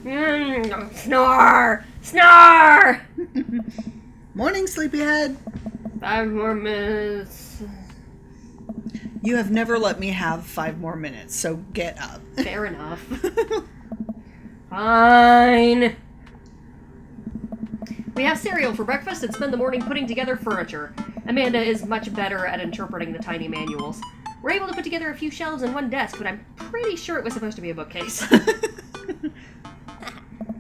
Snore! Snore! Morning, sleepyhead. 5 more minutes. You have never let me have 5 more minutes, so get up. Fair enough. Fine. We have cereal for breakfast and spend the morning putting together furniture. Amanda is much better at interpreting the tiny manuals. We're able to put together a few shelves and one desk, but I'm pretty sure it was supposed to be a bookcase.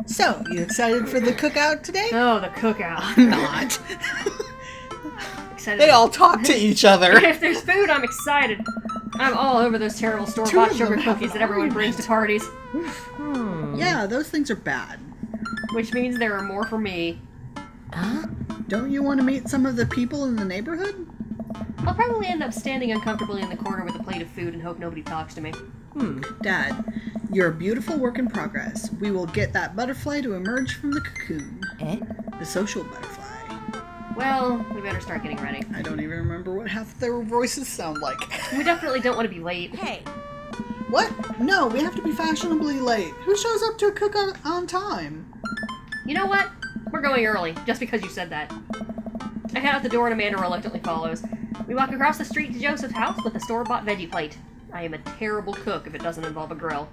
So, you excited for the cookout today? Oh, the cookout. I'm not. Excited. They all talk to each other. If there's food, I'm excited. I'm all over those terrible store-bought sugar cookies that everyone brings to parties. Yeah, those things are bad. Which means there are more for me. Huh? Don't you want to meet some of the people in the neighborhood? I'll probably end up standing uncomfortably in the corner with a plate of food and hope nobody talks to me. Dad, you're a beautiful work in progress. We will get that butterfly to emerge from the cocoon. The social butterfly. Well, we better start getting ready. I don't even remember what half their voices sound like. We definitely don't want to be late. Hey. What? No, we have to be fashionably late. Who shows up to a cookout on time? You know what? We're going early, just because you said that. I head out the door and Amanda reluctantly follows. We walk across the street to Joseph's house with a store-bought veggie plate. I am a terrible cook if it doesn't involve a grill.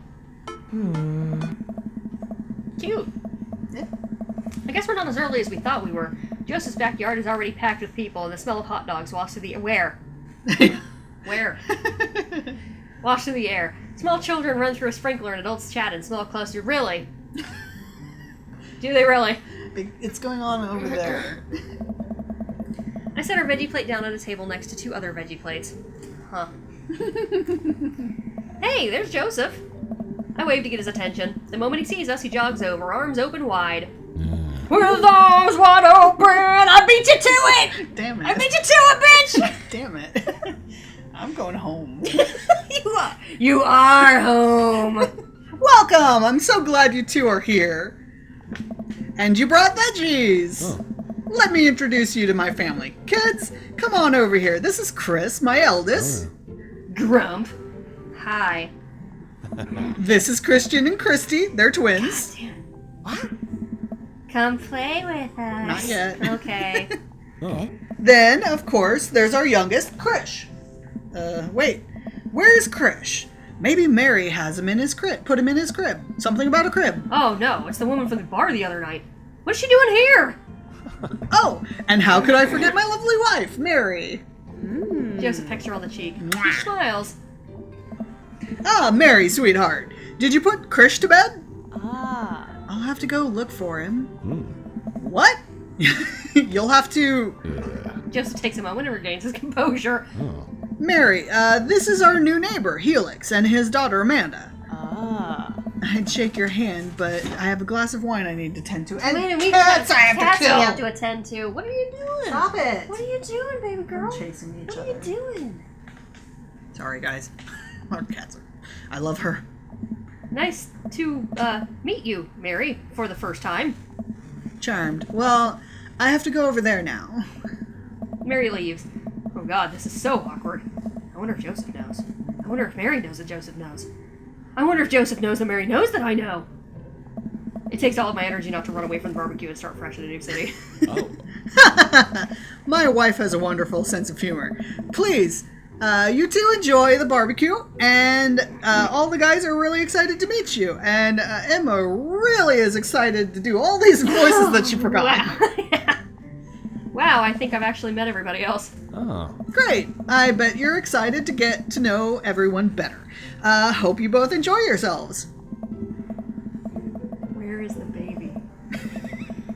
Cute. Yeah. I guess we're not as early as we thought we were. Joseph's backyard is already packed with people, and the smell of hot dogs wafts through the air. Where? Wafts through the air. Small children run through a sprinkler and adults chat and smell closer. Really? Do they really? It's going on over there. I set our veggie plate down at a table next to 2 other veggie plates. Huh. Hey, there's Joseph. I wave to get his attention. The moment he sees us, he jogs over, arms open wide. With arms wide open, I beat you to it! Damn it. I beat you to it, bitch! Damn it. I'm going home. You are home. Welcome! I'm so glad you two are here. And you brought veggies! Oh. Let me introduce you to my family. Kids, come on over here. This is Chris, my eldest. Grump. Hi. This is Christian and Christy. They're twins. What? Come play with us. Not yet. Okay. Then, of course, there's our youngest, Krish. Wait. Where's Krish? Maybe Mary has him in his crib. Put him in his crib. Something about a crib. Oh, no. It's the woman from the bar the other night. What's she doing here? Oh, and how could I forget my lovely wife, Mary? Joseph pecks her on the cheek. She smiles. Ah, Mary, sweetheart. Did you put Krish to bed? I'll have to go look for him. What? You'll have to... Joseph takes a moment and regains his composure. Mary, this is our new neighbor, Helix, and his daughter, Amanda. I'd shake your hand, but I have a glass of wine I need to tend to. And cats I have to kill. We have to attend to. What are you doing? Stop it. What are you doing, baby girl? We're chasing each What other. are you doing? Sorry, guys. Our cats are... I love her. Nice to, meet you, Mary, for the first time. Charmed. Well, I have to go over there now. Mary leaves. Oh god, this is so awkward. I wonder if Joseph knows. I wonder if Mary knows that Joseph knows. I wonder if Joseph knows that Mary knows that I know. It takes all of my energy not to run away from the barbecue and start fresh in a new city. My wife has a wonderful sense of humor. Please, you two enjoy the barbecue, and all the guys are really excited to meet you. And Emma really is excited to do all these voices that she forgot. Wow. Wow, I think I've actually met everybody else. Oh. Great. I bet you're excited to get to know everyone better. Hope you both enjoy yourselves. Where is the baby?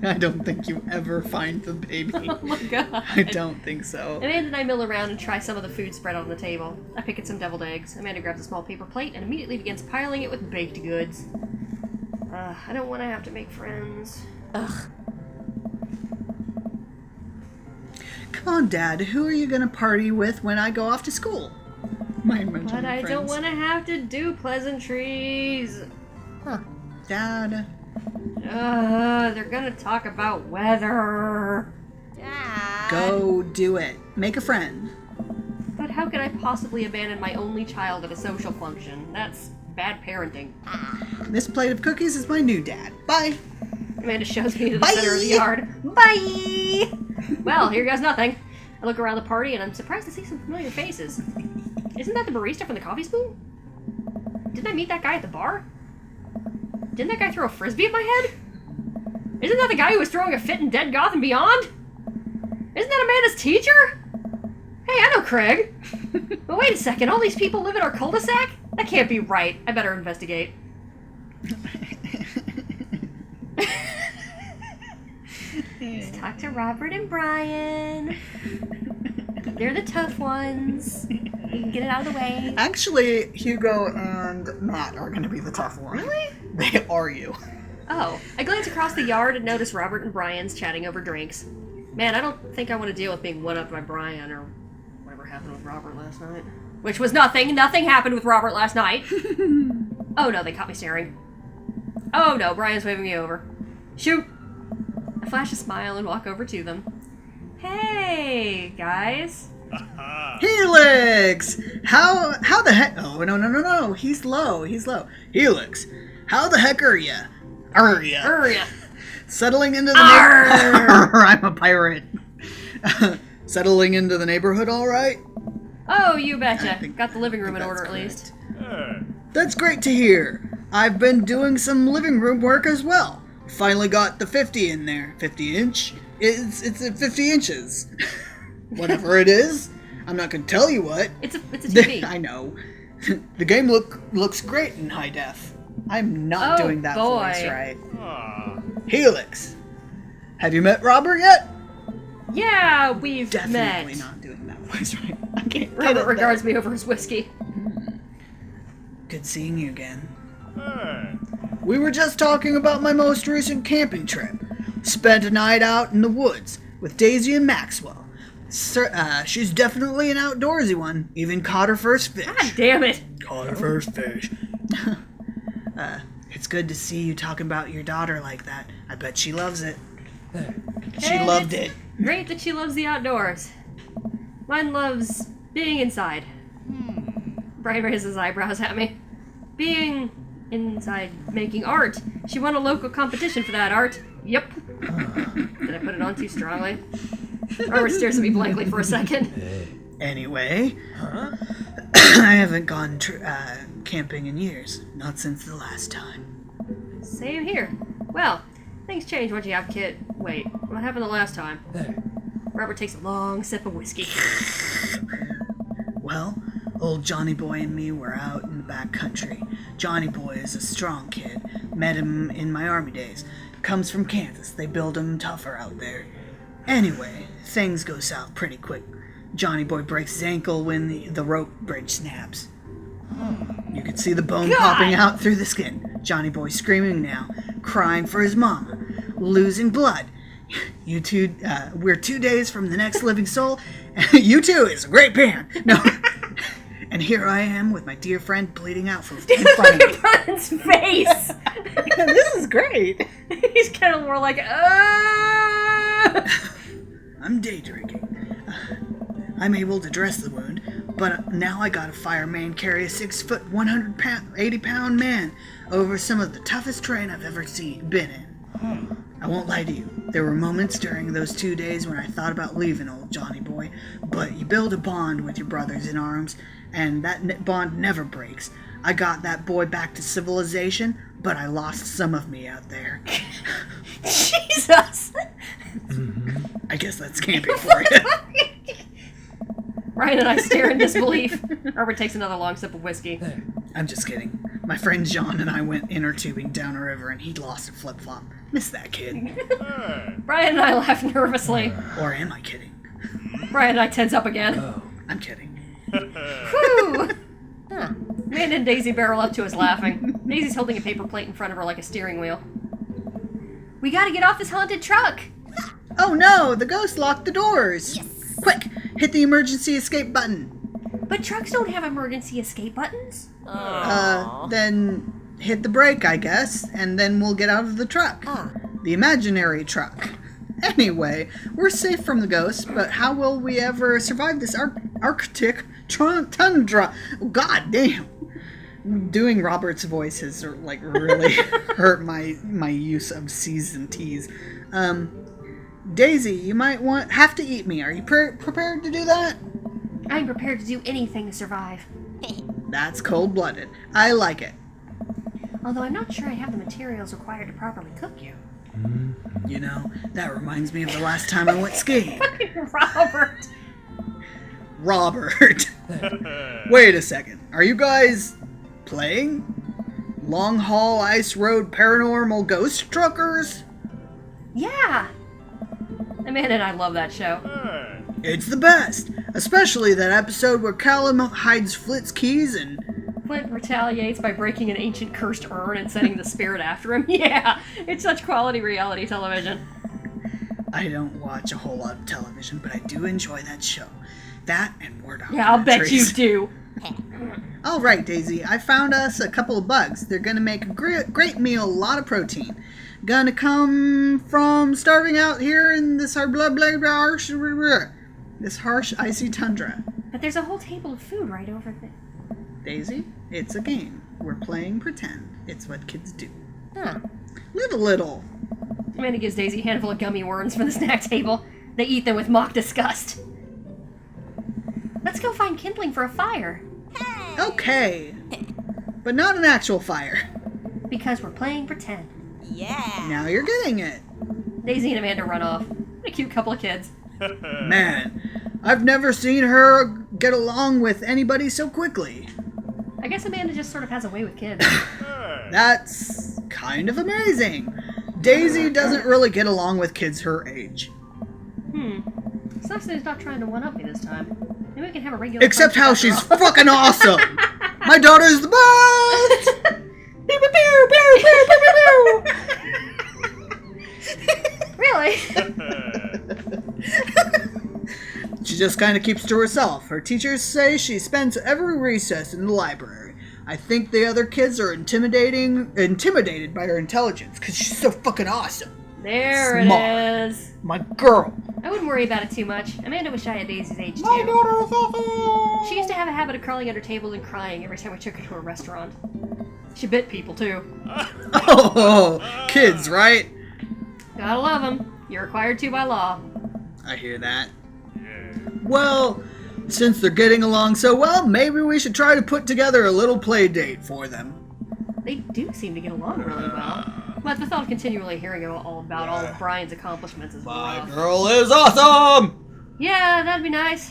I don't think you ever find the baby. Oh my god. I don't think so. Amanda and I mill around and try some of the food spread on the table. I pick at some deviled eggs. Amanda grabs a small paper plate and immediately begins piling it with baked goods. I don't want to have to make friends. Ugh. Come on, Dad. Who are you going to party with when I go off to school? But I don't want to have to do pleasantries. Huh. Dad. They're gonna talk about weather. Dad. Go do it. Make a friend. But how could I possibly abandon my only child at a social function? That's bad parenting. This plate of cookies is my new dad. Bye. Amanda shows me to the Bye. center of the yard. Bye! Well, here goes nothing. I look around the party and I'm surprised to see some familiar faces. Isn't that the barista from the Coffee Spoon? Didn't I meet that guy at the bar? Didn't that guy throw a frisbee at my head? Isn't that the guy who was throwing a fit in Dead Goth and Beyond? Isn't that Amanda's teacher? Hey, I know Craig. But wait a second, all these people live in our cul-de-sac? That can't be right. I better investigate. Let's talk to Robert and Brian. They're the tough ones. We can get it out of the way. Actually, Hugo and Matt are going to be the tough ones. Really? They are you. Oh, I glance across the yard and notice Robert and Brian's chatting over drinks. Man, I don't think I want to deal with being one-upped by Brian or whatever happened with Robert last night. Which was nothing. Nothing happened with Robert last night. Oh no, they caught me staring. Oh no, Brian's waving me over. Shoot! I flash a smile and walk over to them. Hey, guys. Helix! How the heck? Oh, no. He's low. Helix, how the heck are ya? Urya. Settling into the neighborhood. I'm a pirate. Settling into the neighborhood all right? Oh, you betcha. Got the living room in order at least. That's great to hear. I've been doing some living room work as well. Finally got the 50 in there. 50 inch? It's at 50 inches. Whatever it is. I'm not gonna tell you what. It's a TV. I know. The game looks great in high def. I'm not doing that voice right. Helix, have you met Robert yet? Yeah, we've Definitely met. not doing that voice right. I can't get Robert it regards there. me over his whiskey. Good seeing you again. We were just talking about my most recent camping trip. Spent a night out in the woods with Daisy and Maxwell. She's definitely an outdoorsy one. Even caught her first fish. God damn it. Caught her first fish. It's good to see you talking about your daughter like that. I bet she loves it. She loved it. Great that she loves the outdoors. Mine loves being inside. Brian raises his eyebrows at me. Being inside making art. She won a local competition for that art. Yep. Did I put it on too strongly? Robert stares at me blankly for a second. Anyway, I haven't gone camping in years. Not since the last time. Same here. Well, things change once you have kids. Wait, what happened the last time? Robert takes a long sip of whiskey. Well, old Johnny Boy and me were out in the back country. Johnny Boy is a strong kid. Met him in my army days. Comes from Kansas. They build him tougher out there. Anyway, things go south pretty quick. Johnny Boy breaks his ankle when the rope bridge snaps. You can see the bone popping out through the skin. Johnny Boy screaming now, crying for his mama, losing blood. You two, we're 2 days from the next living soul. U2 is a great band. No. And here I am with my dear friend bleeding out from in front of me. Brian's face! This is great. He's kind of more like, I'm day drinking. I'm able to dress the wound, but now I got a fireman carry a 6 foot, 80 pound man over some of the toughest terrain I've ever been in. I won't lie to you. There were moments during those 2 days when I thought about leaving old Johnny Boy, but you build a bond with your brothers in arms, and that bond never breaks. I got that boy back to civilization, but I lost some of me out there. Jesus! I guess that's camping for you. Ryan and I stare in disbelief. Robert takes another long sip of whiskey. I'm just kidding. My friend John and I went inner tubing down a river and he'd lost a flip-flop. Miss that kid. Brian and I laugh nervously. Or am I kidding? Brian and I tense up again. Oh, I'm kidding. Whew! Amanda and Daisy barrel up to us laughing. Daisy's holding a paper plate in front of her like a steering wheel. We gotta get off this haunted truck! Oh no, the ghost locked the doors! Yes. Quick, hit the emergency escape button. But trucks don't have emergency escape buttons. Then hit the brake, I guess, and then we'll get out of the truck. The imaginary truck. Anyway, we're safe from the ghost, but how will we ever survive this Arctic tundra? God damn. Doing Robert's voice has like really hurt my use of C's and T's. Daisy, you might have to eat me. Are you prepared to do that? I'm prepared to do anything to survive. That's cold-blooded. I like it. Although I'm not sure I have the materials required to properly cook you. You know, that reminds me of the last time I went skiing. Robert! Wait a second. Are you guys playing? Long Haul Ice Road Paranormal Ghost Truckers? Yeah! Amanda and I love that show. It's the best. Especially that episode where Callum hides Flint's keys and... Flint retaliates by breaking an ancient cursed urn and sending the spirit after him. Yeah! It's such quality reality television. I don't watch a whole lot of television, but I do enjoy that show. That and more documentaries. Yeah, I'll bet you do. All right, Daisy. I found us a couple of bugs. They're going to make a great meal, a lot of protein. Gonna come from starving out here in this harsh, icy tundra. But there's a whole table of food right over there. Daisy, it's a game. We're playing pretend. It's what kids do. Huh. Live a little. Amanda gives Daisy a handful of gummy worms from the snack table. They eat them with mock disgust. Let's go find kindling for a fire. Okay. But not an actual fire. Because we're playing pretend. Yeah. Now you're getting it. Daisy and Amanda run off. A cute couple of kids. Man, I've never seen her get along with anybody so quickly. I guess Amanda just sort of has a way with kids. That's kind of amazing. Daisy doesn't really get along with kids her age. Sucks that he's not trying to one-up me this time. Maybe we can have a regular... Except how she's fucking awesome! My daughter's the best! Pew, pew, pew, pew, pew, pew, pew, pew. Really? She just kind of keeps to herself. Her teachers say she spends every recess in the library. I think the other kids are intimidated by her intelligence, because she's so fucking awesome. There Smart. it is. My girl. I wouldn't worry about it too much. Amanda wished I had Daisy's age, too. My daughter is awesome. She used to have a habit of crawling under tables and crying every time we took her to a restaurant. She bit people, too. Oh, kids, right? Gotta love them. You're required to by law. I hear that. Well, since they're getting along so well, maybe we should try to put together a little play date for them. They do seem to get along really well. But the thought of continually hearing all about all of Brian's accomplishments is My rough. girl is awesome! Yeah, that'd be nice.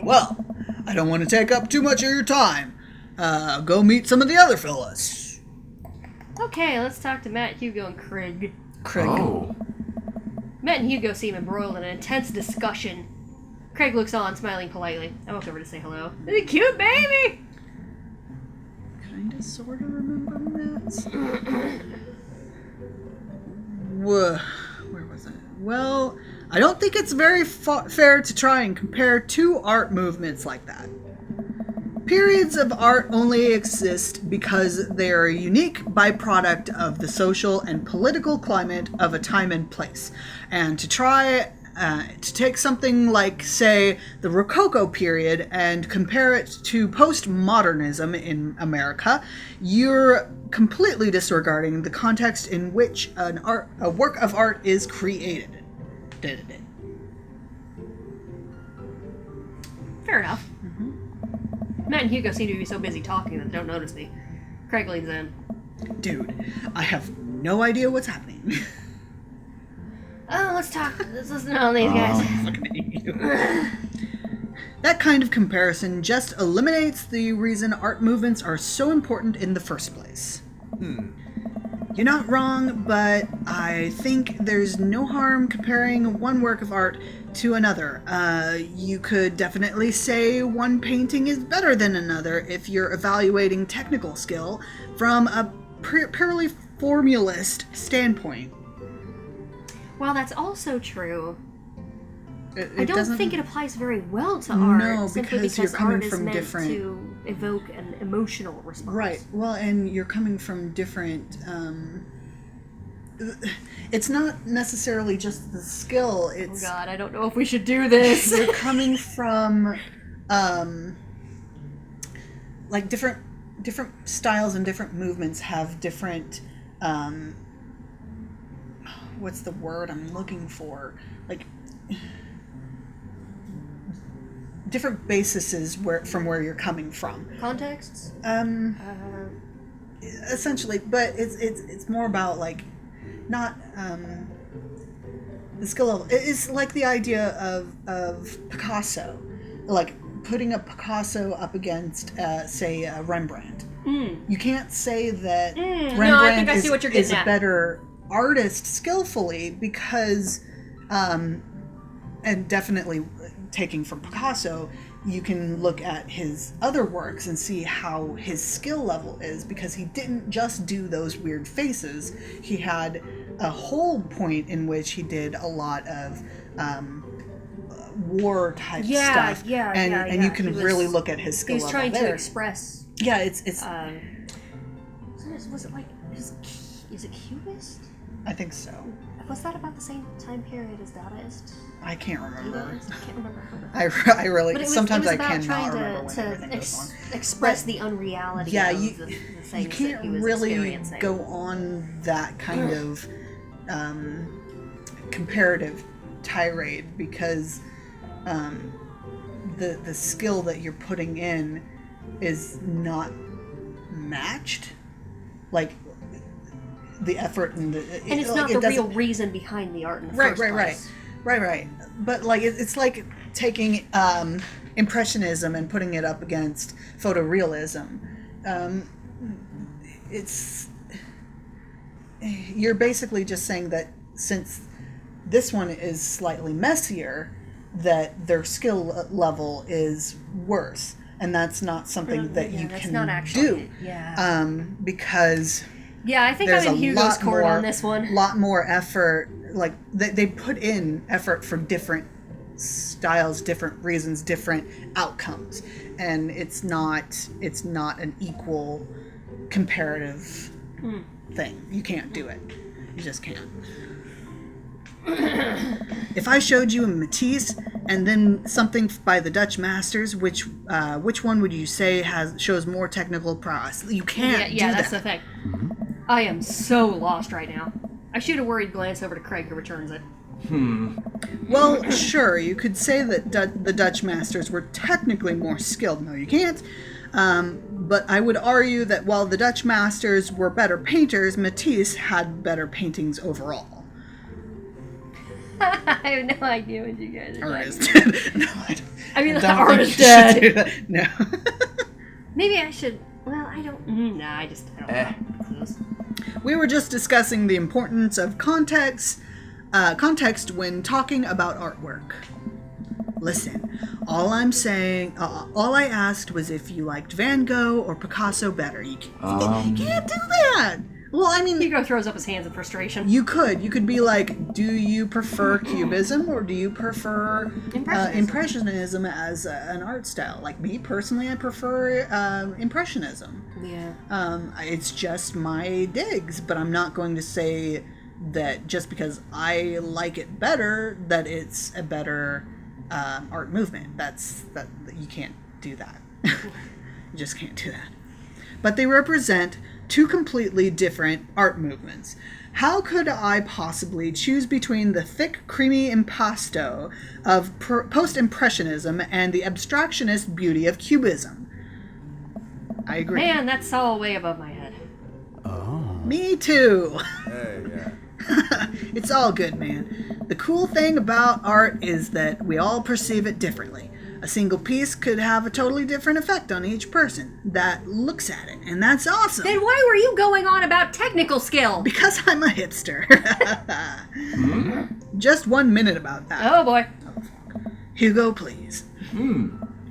Well, I don't want to take up too much of your time. Go meet some of the other fellas. Okay, let's talk to Matt, Hugo, and Craig. Craig. Oh. Matt and Hugo seem embroiled in an intense discussion. Craig looks on, smiling politely. I walk over to say hello. This is a cute baby! Kinda sorta remember that. Where was I? Well, I don't think it's very fair to try and compare two art movements like that. Periods of art only exist because they are a unique byproduct of the social and political climate of a time and place. And to try to take something like, say, the Rococo period and compare it to postmodernism in America, you're completely disregarding the context in which a work of art is created. Fair enough. Matt and Hugo seem to be so busy talking that they don't notice me. Craig leans in. Dude, I have no idea what's happening. Oh, let's talk. Let's listen to all these guys. I fucking hate you. That kind of comparison just eliminates the reason art movements are so important in the first place. You're not wrong, but I think there's no harm comparing one work of art to another. You could definitely say one painting is better than another if you're evaluating technical skill from a purely formalist standpoint. While that's also true, It I don't doesn't- think it applies very well to art. No, simply because you're coming art is from meant different- to evoke an emotional response. Right. Well, and you're coming from different. It's not necessarily just the skill. Oh It's God, I don't know if we should do this. you're coming from, like different different styles and different movements have different, what's the word I'm looking for? Like, different bases from where you're coming from. Contexts? Essentially, but it's more about like, not, the skill level. It's like the idea of Picasso, like putting a Picasso up against, say, a Rembrandt. You can't say that Rembrandt is a better artist skillfully because, and definitely taking from Picasso, you can look at his other works and see how his skill level is, because he didn't just do those weird faces. He had a whole point in which he did a lot of war type stuff. And you can really look at his skill level. He was trying to express. Yeah, it's. Was it like is it Cubist? I think so. Was that about the same time period as Dadaist? I can't remember. I can't remember. I really sometimes I cannot remember when everything goes on. Express the unreality of the things you can't that he was really experiencing. go on that kind of comparative tirade, because the skill that you're putting in is not matched. Like the effort and it's like, not the real reason behind the art in the first place. Right. But like it's like taking impressionism and putting it up against photorealism. You're basically just saying that since this one is slightly messier, that their skill level is worse, and that's not something that you can do. Because I think I'm in Hugo's court on this one. Lot more effort. Like they put in effort for different styles, different reasons, different outcomes, and it's not an equal comparative thing. You can't do it. You just can't. If I showed you a Matisse and then something by the Dutch masters, which one would you say shows more technical prowess? You can't do that. Yeah, that's the thing. I am so lost right now. I shoot a worried glance over to Craig, who returns it. Well, sure, you could say that the Dutch masters were technically more skilled. No, you can't. But I would argue that while the Dutch masters were better painters, Matisse had better paintings overall. I have no idea what you guys are Artist. No, I don't. I mean, the artist dead. No. Maybe I should. Well, I don't. I don't know. We were just discussing the importance of context when talking about artwork. Listen, all I'm saying, all I asked was if you liked Van Gogh or Picasso better. You can't do that. Well, I mean, Hugo throws up his hands in frustration. You could be like, do you prefer Cubism or do you prefer Impressionism as an art style? Like me personally, I prefer Impressionism. Yeah. It's just my digs, but I'm not going to say that just because I like it better that it's a better art movement. That you can't do that. You just can't do that. But they represent two completely different art movements. How could I possibly choose between the thick, creamy impasto of post-impressionism and the abstractionist beauty of cubism? I agree. Man, that's all way above my head. Oh. Me too. Hey, yeah. It's all good, man. The cool thing about art is that we all perceive it differently. A single piece could have a totally different effect on each person that looks at it, and that's awesome. Then why were you going on about technical skill? Because I'm a hipster. Just 1 minute about that. Oh boy. Hugo, please.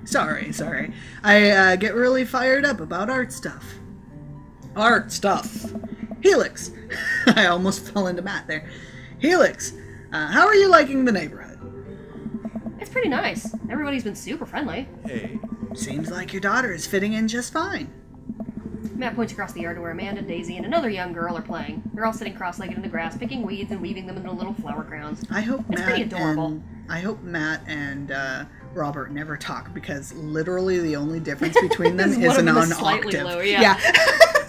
Sorry. I get really fired up about art stuff. Art stuff. Helix. I almost fell into Matt there. Helix, how are you liking the neighborhood? It's pretty nice. Everybody's been super friendly. Hey. Seems like your daughter is fitting in just fine. Matt points across the yard to where Amanda, Daisy, and another young girl are playing. They're all sitting cross-legged in the grass, picking weeds and weaving them into little flower crowns. I hope It's pretty adorable. Matt and Robert never talk, because literally the only difference between them One is of an them on is slightly octave. low, yeah.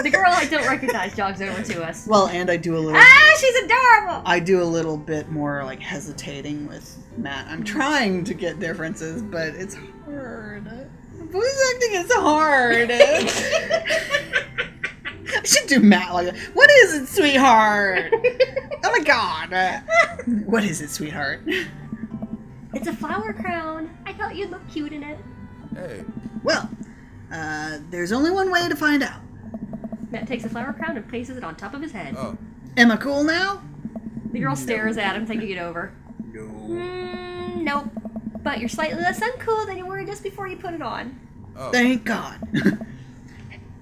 The girl I don't recognize jogs over to us. Well, and I do a little. Ah, she's adorable! I do a little bit more like hesitating with Matt. I'm trying to get differences, but it's hard. Voice acting is hard. I should do Matt like that. What is it, sweetheart? Oh my god. What is it, sweetheart? It's a flower crown. I thought you'd look cute in it. Hey. Well, there's only one way to find out. Matt takes the flower crown and places it on top of his head. Oh. Am I cool now? The girl stares at him, thinking it over. No. Nope. But you're slightly less uncool than you were just before you put it on. Oh. Thank God.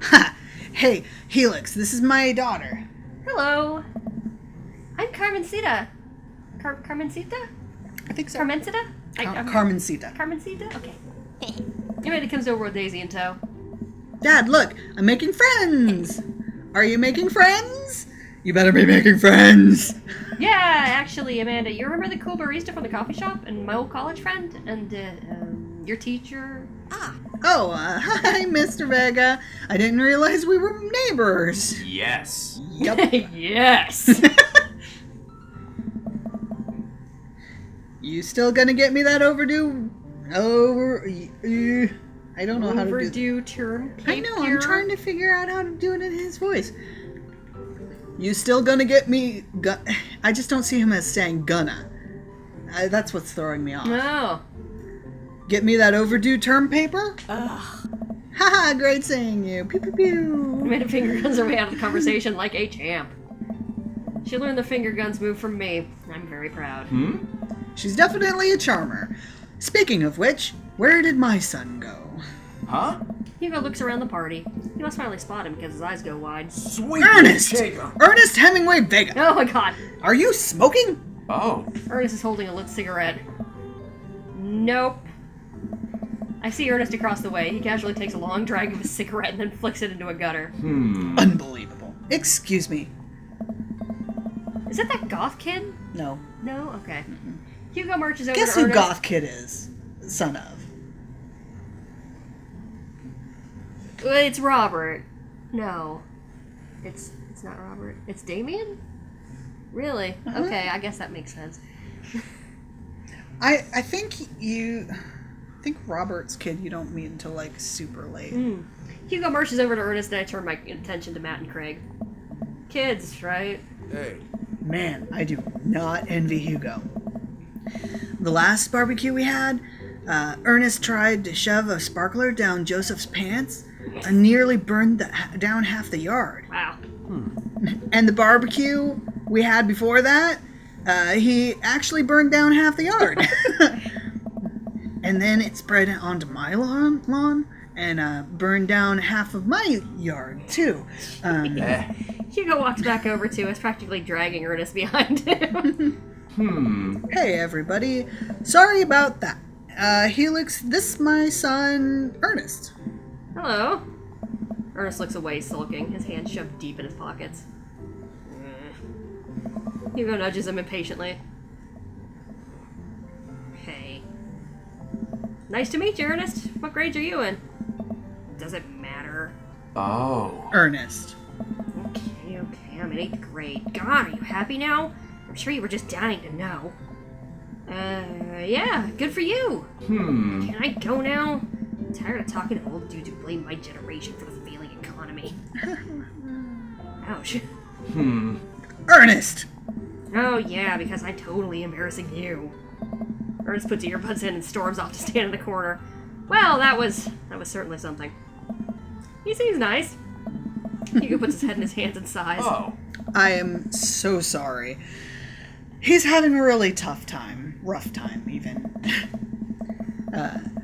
Ha! Hey, Helix, this is my daughter. Hello. I'm Carmencita. Carmencita? I think so. Carmencita? Carmencita. Carmencita? Okay. Amanda comes over with Daisy in tow. Dad, look, I'm making friends. Are you making friends? You better be making friends. Yeah, actually, Amanda, you remember the cool barista from the coffee shop and my old college friend and your teacher? Oh, hi, Mr. Vega. I didn't realize we were neighbors. Yes. Yep. Yes. You still gonna get me that overdue? I don't know how to do. Overdue term. I know. I'm trying to figure out how to do it in his voice. You still gonna get me? I just don't see him as saying "gonna." That's what's throwing me off. Oh. Get me that overdue term paper? Ugh. Haha, great seeing you. Pew pew pew. Amanda finger guns her way out of the conversation like a champ. She learned the finger guns move from me. I'm very proud. She's definitely a charmer. Speaking of which, where did my son go? Huh? Hugo looks around the party. He must finally spot him because his eyes go wide. Sweet. Ernest! Jacob. Ernest Hemingway Vega! Oh my god. Are you smoking? Oh. Ernest is holding a lit cigarette. Nope. I see Ernest across the way. He casually takes a long drag of his cigarette and then flicks it into a gutter. Unbelievable. Excuse me. Is that goth kid? No. No? Okay. Hugo marches over Guess to who Ernest. Goth Kid is? Son of. It's Robert. No. It's not Robert. It's Damien? Really? Okay, I guess that makes sense. I think Robert's kid you don't meet until like super late. Hugo marches over to Ernest and I turn my attention to Matt and Craig. Kids, right? Hey. Man, I do not envy Hugo. The last barbecue we had, Ernest tried to shove a sparkler down Joseph's pants and nearly burned down half the yard. Wow. And the barbecue we had before that, he actually burned down half the yard. And then it spread onto my lawn and burned down half of my yard, too. Hugo walks back over to us, practically dragging Ernest behind him. Hey, everybody. Sorry about that. Helix, this is my son, Ernest. Hello. Ernest looks away, sulking, his hands shoved deep in his pockets. Hugo nudges him impatiently. Hey. Nice to meet you, Ernest. What grades are you in? Does it matter? Oh. Ernest. Okay, I'm in 8th grade. God, are you happy now? I'm sure you were just dying to know. Yeah, good for you. Can I go now? I'm tired of talking to old dudes who blame my generation for the failing economy. Ouch. Ernest! Oh yeah, because I'm totally embarrassing you. Ernest puts earbuds in and storms off to stand in the corner. Well, that was certainly something. He seems nice. Hugo puts his head in his hands and sighs. Oh. I am so sorry. He's having a really rough time, even.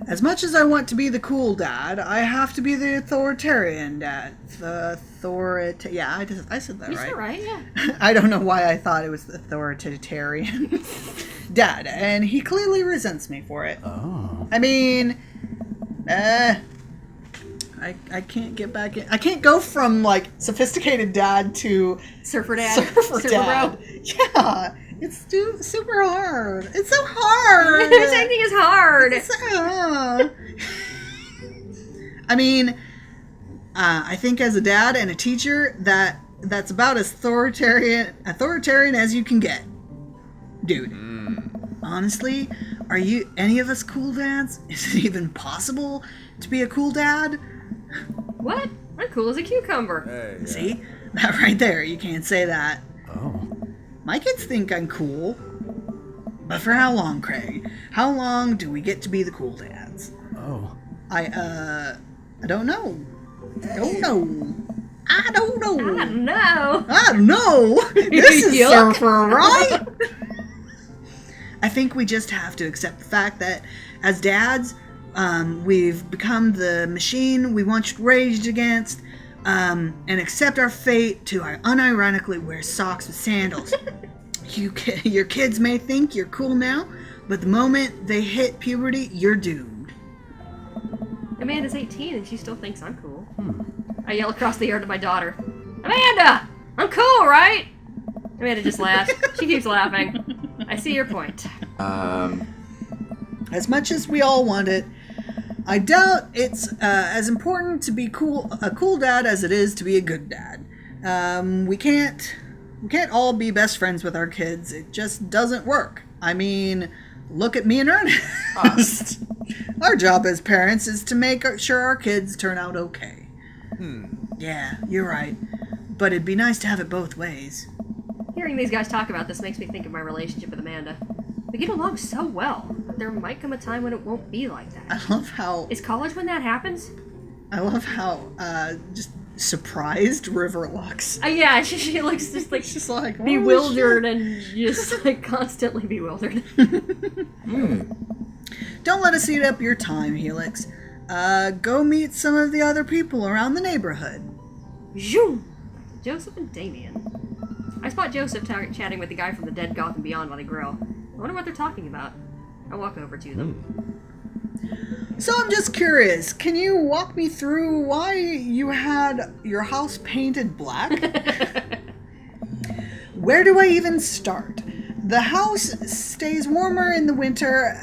As much as I want to be the cool dad, I have to be the authoritarian dad. Yeah, I said that You right. said it right, yeah. I don't know why I thought it was the authoritarian dad, and he clearly resents me for it. Oh. I mean, I I can't get back in. I can't go from like sophisticated dad to Surfer dad. surfer dad. bro. Yeah, it's super hard. It's so hard. This acting is hard. I mean, I think as a dad and a teacher, that's about as authoritarian as you can get, dude. Honestly, are you any of us cool dads? Is it even possible to be a cool dad? What? I'm cool as a cucumber. Hey, See? That right there, you can't say that. Oh. My kids think I'm cool. But for how long, Craig? How long do we get to be the cool dads? Oh. I don't know. I don't know. I don't know. I don't know. This is Yuck. surfer, right? I think we just have to accept the fact that as dads, we've become the machine we once raged against, and accept our fate to unironically wear socks with sandals. Your kids may think you're cool now, but the moment they hit puberty, you're doomed. Amanda's 18 and she still thinks I'm cool. I yell across the yard to my daughter, Amanda! I'm cool, right? Amanda just laughs. She keeps laughing. I see your point. As much as we all want it, I doubt it's as important to be a cool dad as it is to be a good dad. We can't all be best friends with our kids. It just doesn't work. I mean, look at me and Ernest. Our job as parents is to make sure our kids turn out okay. Yeah, you're right. But it'd be nice to have it both ways. Hearing these guys talk about this makes me think of my relationship with Amanda. We get along so well, but there might come a time when it won't be like that. I love how Is college when that happens? just surprised River looks. Yeah, she looks just like She's like, bewildered and just like constantly bewildered. Don't let us eat up your time, Helix. Go meet some of the other people around the neighborhood. Zoom! Joseph and Damien. I spot Joseph chatting with the guy from the Dead Goth and Beyond while they grill. I wonder what they're talking about. I walk over to them. So I'm just curious, can you walk me through why you had your house painted black? Where do I even start? The house stays warmer in the winter.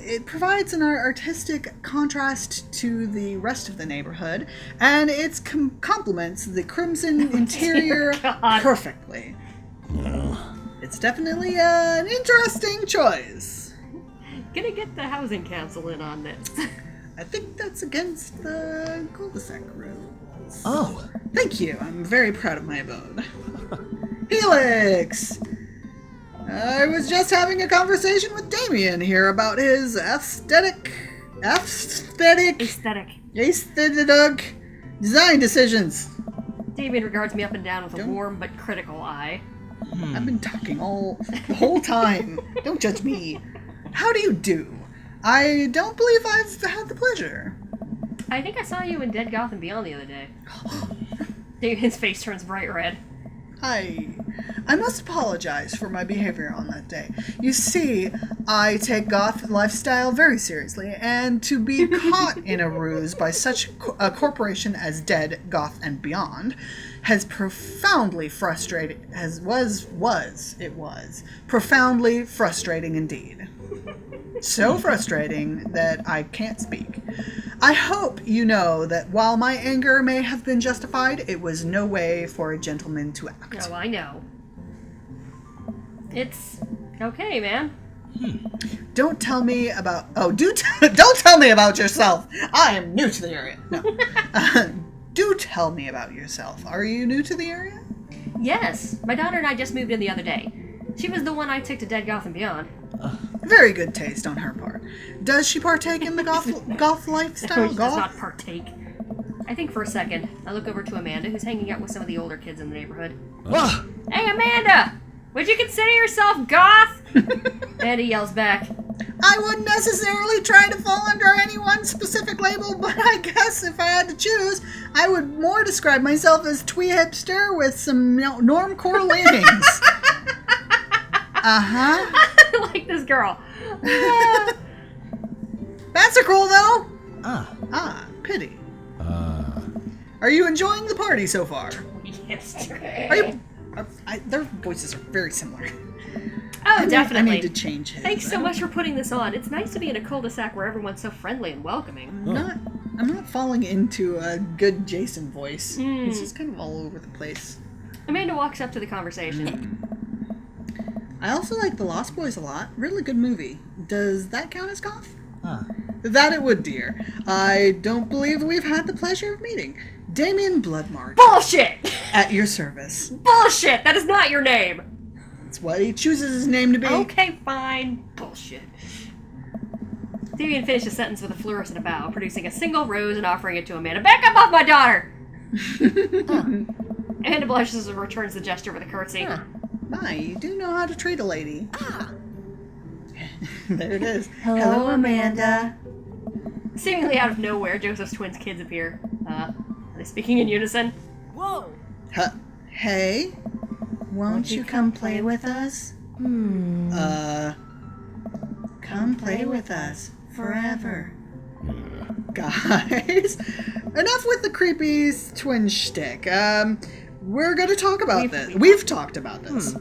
It provides an artistic contrast to the rest of the neighborhood, and it complements the crimson interior perfectly. It's definitely an interesting choice. Gonna get the housing council in on this. I think that's against the cul-de-sac rules. Oh. Thank you. I'm very proud of my abode. Helix! I was just having a conversation with Damien here about his aesthetic design decisions. Damien regards me up and down with a warm but critical eye. I've been talking the whole time. Don't judge me. How do you do? I don't believe I've had the pleasure. I think I saw you in Dead Goth and Beyond the other day. Damien's face turns bright red. I must apologize for my behavior on that day. You see, I take goth lifestyle very seriously, and to be caught in a ruse by such a corporation as Dead, Goth, and Beyond has profoundly frustrated. It was profoundly frustrating indeed. So frustrating that I can't speak. I hope you know that while my anger may have been justified, it was no way for a gentleman to act. Oh, I know. It's okay, man. Don't tell me about... don't tell me about yourself. I am new to the area. No. Do tell me about yourself. Are you new to the area? Yes. My daughter and I just moved in the other day. She was the one I took to Dead Goth and Beyond. Very good taste on her part. Does she partake in the goth lifestyle? She does not partake. I think for a second, I look over to Amanda, who's hanging out with some of the older kids in the neighborhood. Hey, Amanda! Would you consider yourself goth? Amanda yells back. I wouldn't necessarily try to fall under any one specific label, but I guess if I had to choose, I would more describe myself as twee hipster with some normcore leanings. Uh-huh. I like this girl. That's a cool, though. Ah. Pity. Are you enjoying the party so far? Yes. Are you? Their voices are very similar. Oh, definitely. I need to change his. Thanks so much for putting this on. It's nice to be in a cul-de-sac where everyone's so friendly and welcoming. I'm not falling into a good Jason voice. He's just kind of all over the place. Amanda walks up to the conversation. I also like The Lost Boys a lot. Really good movie. Does that count as goth? Huh. That it would, dear. I don't believe we've had the pleasure of meeting. Damien Bloodmark. Bullshit! At your service. Bullshit! That is not your name! That's what he chooses his name to be. Okay, fine. Bullshit. Damien finished the sentence with a flourish and a bow, producing a single rose and offering it to Amanda. Back up off my daughter! Amanda blushes and returns the gesture with a curtsy. Huh. My, you do know how to treat a lady. Ah. There it is. Hello, Amanda. Seemingly out of nowhere, Joseph's twins' kids appear. Are they speaking in unison? Whoa. Hey? Won't you come play with us? Come play with us forever. Guys, enough with the creepy twin shtick. We're gonna talk about this. We've talked about this.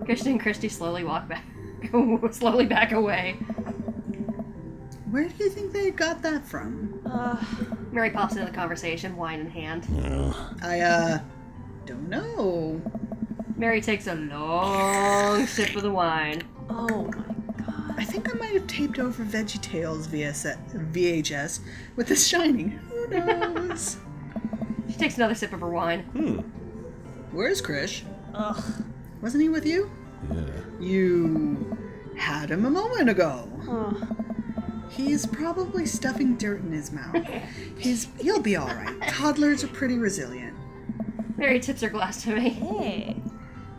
Christian and Christy slowly slowly back away. Where do you think they got that from? Mary pops into the conversation, wine in hand. I don't know. Mary takes a long sip of the wine. Oh my god. I think I might have taped over VeggieTales VHS with The Shining. Who knows? She takes another sip of her wine. Where's Krish? Ugh. Wasn't he with you? Yeah. You had him a moment ago. Oh. He's probably stuffing dirt in his mouth. He'll be all right. Toddlers are pretty resilient. Mary tips her glass to me. Hey.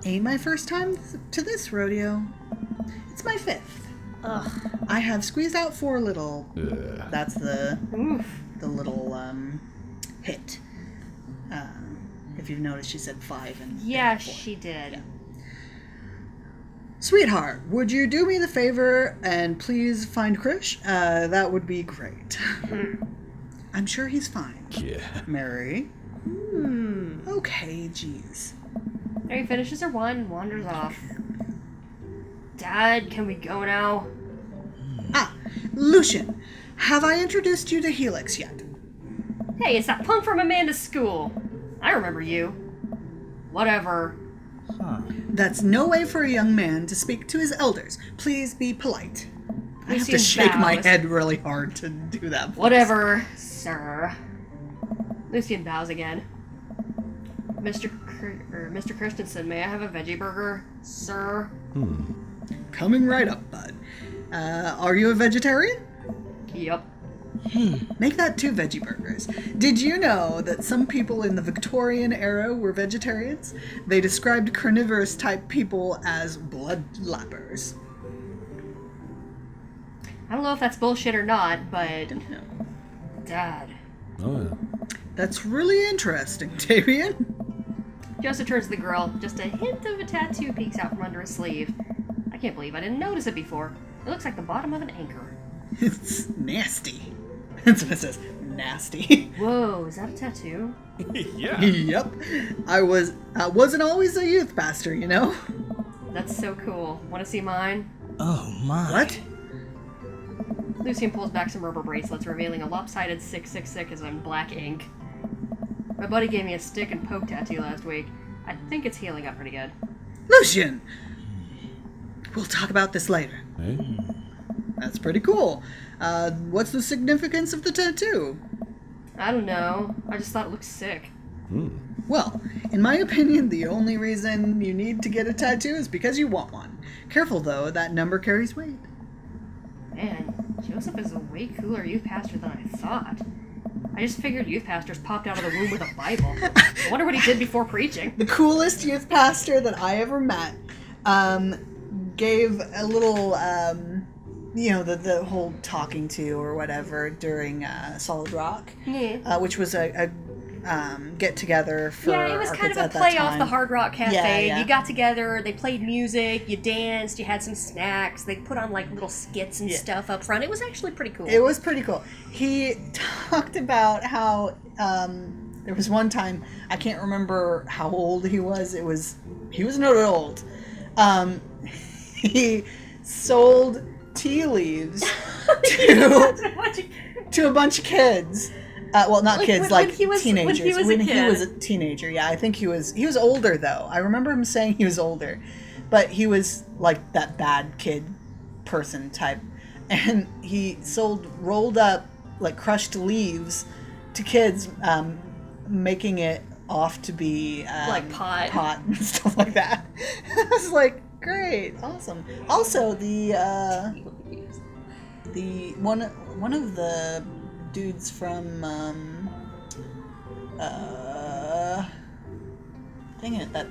Ain't my first time to this rodeo. It's my 5th. Ugh. I have squeezed out 4 little. Yeah. That's the Oof. little hit. If you've noticed, she said 5 and Yeah, 4. she did. Yeah. Sweetheart, would you do me the favor and please find Krish? That would be great. I'm sure he's fine. Yeah. Mary? Okay, geez. Mary finishes her wine and wanders off. Dad, can we go now? Lucian, have I introduced you to Helix yet? Hey, it's that punk from Amanda's school. I remember you. Whatever. Huh. That's no way for a young man to speak to his elders. Please be polite. I have to Lucian shake my bows. head really hard to do that voice. Whatever, sir. Lucian bows again. Mr. Christensen, may I have a veggie burger, sir? Coming right up, bud. Are you a vegetarian? Yup. Make that 2 veggie burgers. Did you know that some people in the Victorian era were vegetarians? They described carnivorous type people as blood lappers. I don't know if that's bullshit or not, but... Dad. Oh, yeah. That's really interesting, Damien. Joseph turns to the girl. Just a hint of a tattoo peeks out from under his sleeve. I can't believe I didn't notice it before. It looks like the bottom of an anchor. It's nasty. That's what it says. Nasty. Whoa, is that a tattoo? Yeah. Yep. I wasn't always a youth pastor, you know? That's so cool. Want to see mine? Oh my. What? Lucian pulls back some rubber bracelets, revealing a lopsided 666 in black ink. My buddy gave me a stick and poke tattoo last week. I think it's healing up pretty good. Lucian! We'll talk about this later. Hey? That's pretty cool. What's the significance of the tattoo? I don't know. I just thought it looked sick. Well, in my opinion, the only reason you need to get a tattoo is because you want one. Careful, though, that number carries weight. Man, Joseph is a way cooler youth pastor than I thought. I just figured youth pastors popped out of the womb with a Bible. I wonder what he did before preaching. The coolest youth pastor that I ever met gave a little, the whole talking to or whatever during Solid Rock, Yeah. which was a get together for Yeah, it was our kind kids of a at that play off time. the Hard Rock Cafe. Yeah. You got together, they played music, you danced, you had some snacks, they put on like little skits and stuff up front. It was actually pretty cool. It was pretty cool. He talked about how There was one time, I can't remember how old he was. He was not old. He sold tea leaves to a bunch of kids. Well, not kids, teenagers. When he was a teenager, yeah. I think he was older, though. I remember him saying he was older. But he was, like, that bad kid person type. And he sold rolled up, like, crushed leaves to kids, making it off to be... like pot. Pot and stuff like that. I was like, great, awesome. Also, the one of the dudes from dang it, that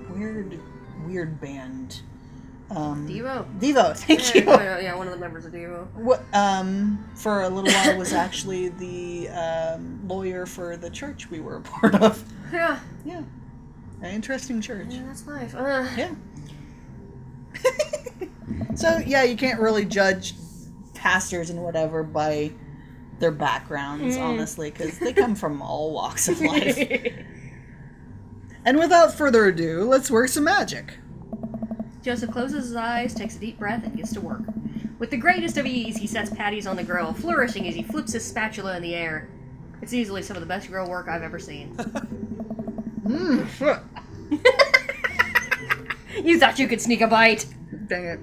weird band. Devo, thank you. Yeah, one of the members of Devo. What for a little while was actually the lawyer for the church we were a part of. Yeah. Yeah. An interesting church. Yeah, that's life. Yeah. So, yeah, you can't really judge pastors and whatever by their backgrounds, honestly, because they come from all walks of life. And without further ado, let's work some magic. Joseph closes his eyes, takes a deep breath, and gets to work. With the greatest of ease, he sets patties on the grill, flourishing as he flips his spatula in the air. It's easily some of the best grill work I've ever seen. You thought you could sneak a bite. Dang it.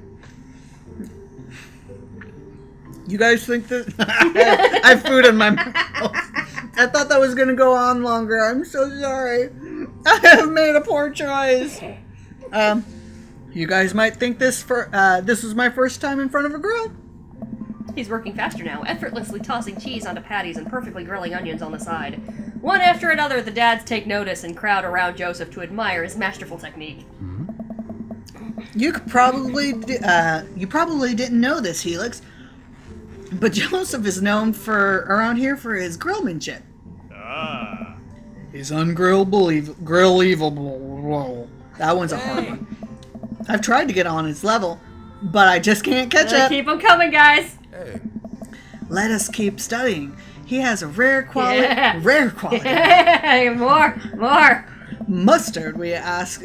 You guys think that... I have food in my mouth. I thought that was going to go on longer. I'm so sorry. I have made a poor choice. You guys might think this was my first time in front of a grill. He's working faster now, effortlessly tossing cheese onto patties and perfectly grilling onions on the side. One after another, the dads take notice and crowd around Joseph to admire his masterful technique. You probably didn't know this, Helix, but Joseph is known around here for his grillmanship. His ungrillable. That one's a hard one. I've tried to get on his level, but I just can't catch up. Keep them coming, guys. Hey. Let us keep studying. He has a rare quality. Yeah. Rare quality. More. Mustard, we ask.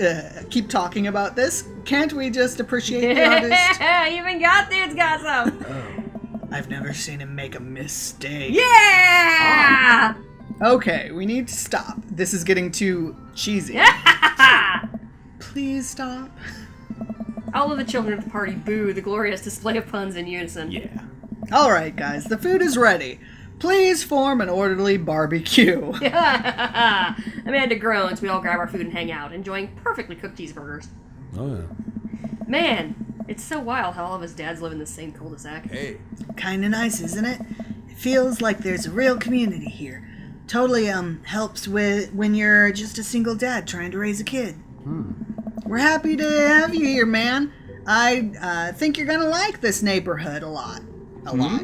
Keep talking about this. Can't we just appreciate the artist? Even God dude's got some. I've never seen him make a mistake. Yeah. Okay, we need to stop. This is getting too cheesy. Please stop. All of the children at the party boo the glorious display of puns in unison. Yeah. Alright, guys, the food is ready. Please form an orderly barbecue. Amanda groans. We all grab our food and hang out, enjoying perfectly cooked cheeseburgers. Oh, yeah. Man, it's so wild how all of us dads live in the same cul-de-sac. Hey. Kinda nice, isn't it? It feels like there's a real community here. Totally helps with when you're just a single dad trying to raise a kid. We're happy to have you here, man. I think you're gonna like this neighborhood a lot. A lot?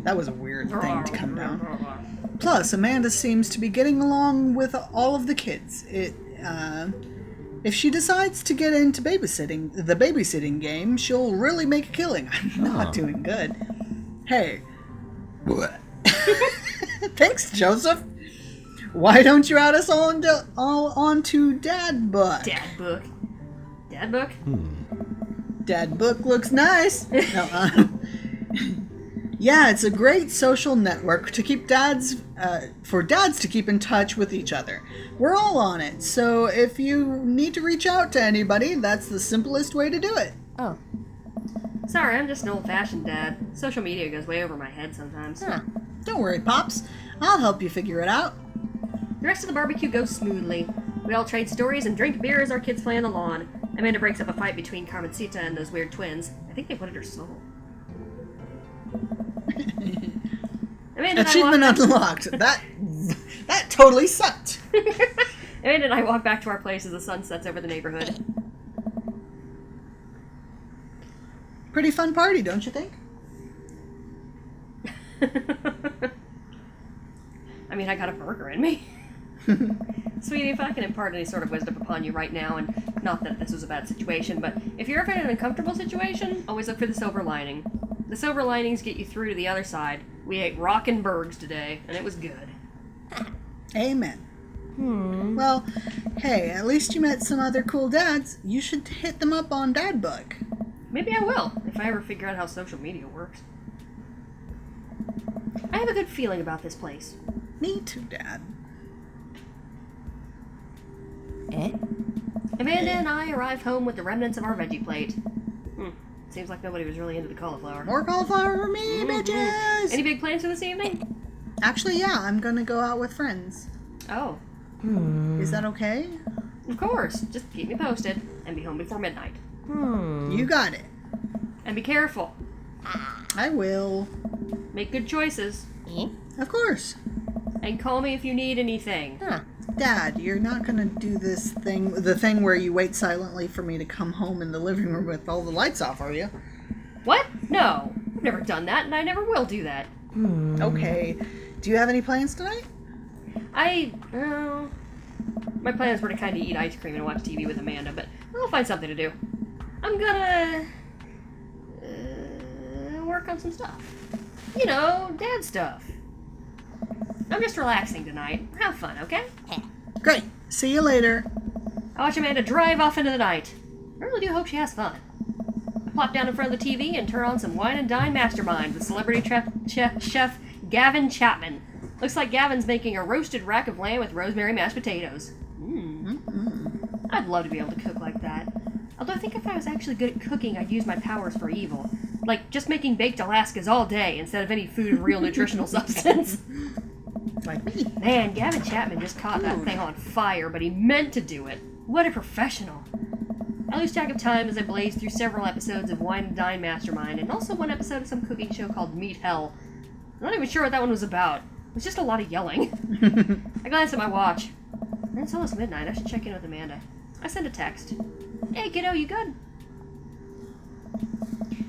That was a weird thing to come down. Plus, Amanda seems to be getting along with all of the kids. If she decides to get into the babysitting game, she'll really make a killing. I'm not doing good. Hey. Thanks, Joseph. Why don't you add us all onto Dad Book? Dad book. Dad book? Dad Book looks nice. No, yeah, it's a great social network to keep for dads to keep in touch with each other. We're all on it, so if you need to reach out to anybody, that's the simplest way to do it. Oh. Sorry, I'm just an old-fashioned dad. Social media goes way over my head sometimes. Huh. Don't worry, Pops. I'll help you figure it out. The rest of the barbecue goes smoothly. We all trade stories and drink beer as our kids play on the lawn. Amanda breaks up a fight between Carmencita and those weird twins. I think they wanted her soul. Amanda Achievement unlocked. That totally sucked. Amanda and I walk back to our place as the sun sets over the neighborhood. Pretty fun party, don't you think? I mean, I got a burger in me. Sweetie, if I can impart any sort of wisdom upon you right now, and not that this was a bad situation, but if you're ever in an uncomfortable situation, always look for the silver lining. The silver linings get you through to the other side. We ate rockin' burgers today, and it was good. Amen. Hmm. Well, hey, at least you met some other cool dads. You should hit them up on Dad Book. Maybe I will, if I ever figure out how social media works. I have a good feeling about this place. Me too, Dad. Eh? Amanda and I arrive home with the remnants of our veggie plate. Seems like nobody was really into the cauliflower. More cauliflower for me, bitches! Any big plans for this evening? Actually, yeah, I'm gonna go out with friends. Oh, Is that okay? of course. Just keep me posted and be home before midnight. You got it. And be careful. I will. Make good choices. Eh? Of course. And call me if you need anything. Huh. Dad, you're not gonna do this thing, the thing where you wait silently for me to come home in the living room with all the lights off, are you? What? No. I've never done that, and I never will do that. Okay. Do you have any plans tonight? My plans were to kind of eat ice cream and watch TV with Amanda, but I'll find something to do. I'm gonna work on some stuff. You know, dad stuff. I'm just relaxing tonight. Have fun, okay? Great. See you later. I watch Amanda drive off into the night. I really do hope she has fun. I plop down in front of the TV and turn on some Wine and Dine Mastermind with celebrity chef Gavin Chapman. Looks like Gavin's making a roasted rack of lamb with rosemary mashed potatoes. I'd love to be able to cook like that. Although I think if I was actually good at cooking, I'd use my powers for evil. Like, just making baked Alaskas all day instead of any food of real nutritional substance. Like me. Man, Gavin Chapman just caught that thing on fire, but he meant to do it. What a professional. I lose track of time as I blaze through several episodes of Wine and Dine Mastermind, and also one episode of some cooking show called Meat Hell. I'm not even sure what that one was about. It was just a lot of yelling. I glance at my watch. And it's almost midnight. I should check in with Amanda. I send a text. Hey, kiddo, you good?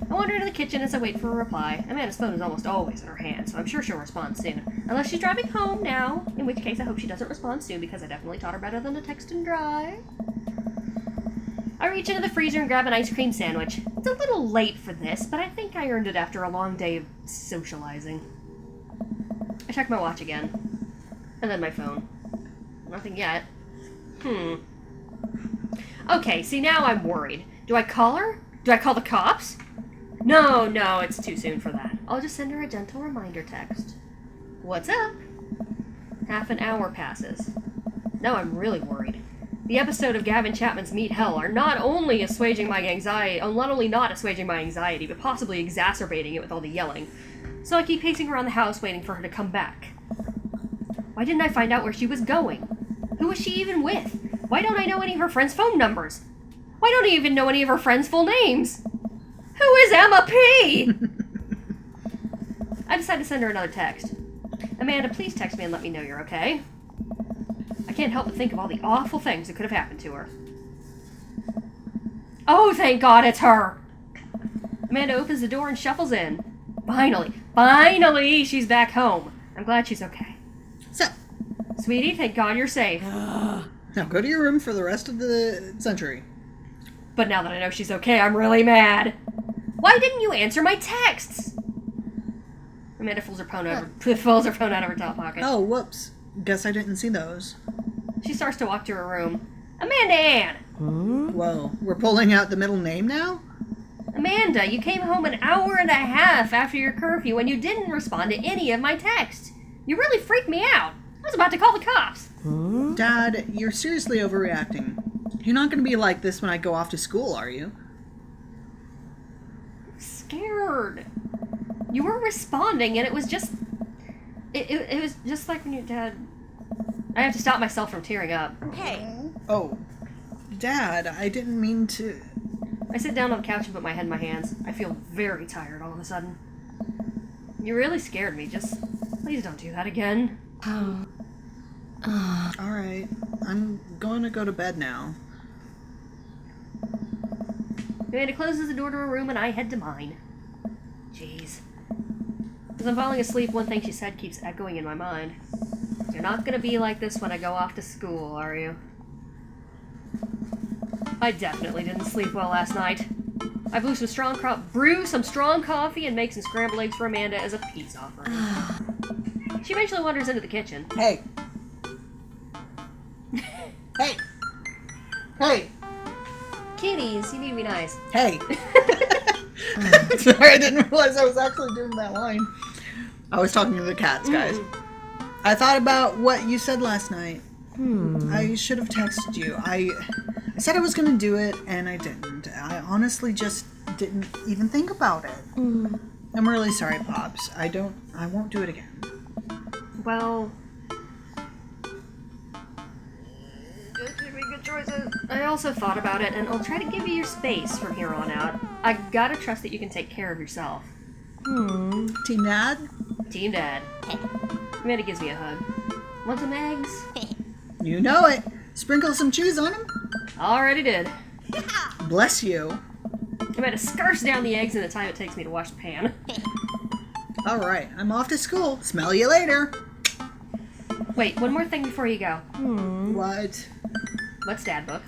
I wander into the kitchen as I wait for a reply. Amanda's phone is almost always in her hand, so I'm sure she'll respond soon. Unless she's driving home now, in which case I hope she doesn't respond soon because I definitely taught her better than to text and drive. I reach into the freezer and grab an ice cream sandwich. It's a little late for this, but I think I earned it after a long day of socializing. I check my watch again. And then my phone. Nothing yet. Okay, see, now I'm worried. Do I call her? Do I call the cops? No, it's too soon for that. I'll just send her a gentle reminder text. What's up? Half an hour passes. Now I'm really worried. The episode of Gavin Chapman's Meat Hell are not only not assuaging my anxiety, but possibly exacerbating it with all the yelling. So I keep pacing around the house waiting for her to come back. Why didn't I find out where she was going? Who was she even with? Why don't I know any of her friends' phone numbers? Why don't I even know any of her friends' full names? Who is Emma P? I decide to send her another text. Amanda, please text me and let me know you're okay. I can't help but think of all the awful things that could have happened to her. Oh, thank God it's her! Amanda opens the door and shuffles in. Finally, she's back home. I'm glad she's okay. So, Sweetie, thank God you're safe. now go to your room for the rest of the century. But now that I know she's okay, I'm really mad. Why didn't you answer my texts? Amanda pulls her phone out of her top pocket. Oh, whoops. Guess I didn't see those. She starts to walk to her room. Amanda Ann! Whoa, we're pulling out the middle name now? Amanda, you came home an hour and a half after your curfew and you didn't respond to any of my texts. You really freaked me out. I was about to call the cops. Dad, you're seriously overreacting. You're not going to be like this when I go off to school, are you? I'm scared. You weren't responding, and it was just... It was just like when your dad... I have to stop myself from tearing up. Hey. Oh, Dad, I didn't mean to... I sit down on the couch and put my head in my hands. I feel very tired all of a sudden. You really scared me. Just please don't do that again. Alright, I'm going to go to bed now. Amanda closes the door to her room and I head to mine. Jeez. As I'm falling asleep, one thing she said keeps echoing in my mind. You're not gonna be like this when I go off to school, are you? I definitely didn't sleep well last night. I brew some strong coffee and make some scrambled eggs for Amanda as a peace offering. She eventually wanders into the kitchen. Hey, Hey! Hey! Kitties, you need to be nice. Hey! Sorry, I didn't realize I was actually doing that line. I was talking to the cats, guys. I thought about what you said last night. I should have texted you. I said I was going to do it, and I didn't. I honestly just didn't even think about it. I'm really sorry, Pops. I won't do it again. Well, good choices. I also thought about it, and I'll try to give you your space from here on out. I gotta trust that you can take care of yourself. Team Dad? Team Dad. Amanda gives me a hug. Want some eggs? You know it. Sprinkle some cheese on them. Already did. Bless you. Amanda scarfs down the eggs in the time it takes me to wash the pan. All right, I'm off to school. Smell you later. Wait, one more thing before you go. What? What's Dad Book?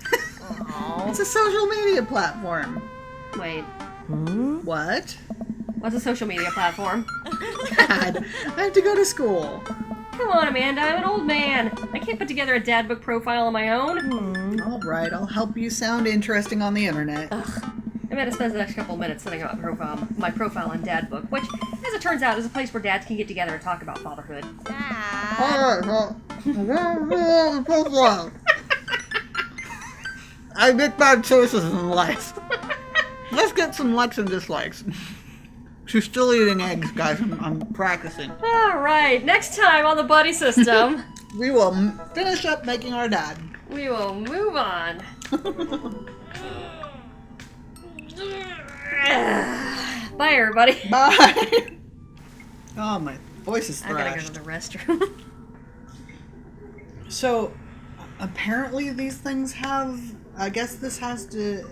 It's a social media platform. Wait, What? what's a social media platform? Dad, I have to go to school. Come on, Amanda, I'm an old man. I can't put together a Dad Book profile on my own. All right, I'll help you sound interesting on the internet. Amanda spends the next couple of minutes setting up my profile on Dad Book, which, as it turns out, is a place where dads can get together and talk about fatherhood. All right, well, I make bad choices in life. Let's get some likes and dislikes. She's still eating eggs, guys. I'm practicing. Alright, next time on the Buddy System, We will finish up making our dad. we will move on. Bye, everybody. Bye. Oh, my voice is I gotta go thrashed. to the restroom. So, apparently these things have... I guess this has to...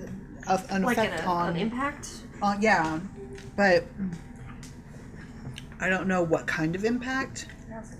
an Like effect on... an impact? Yeah, but... I don't know what kind of impact. That's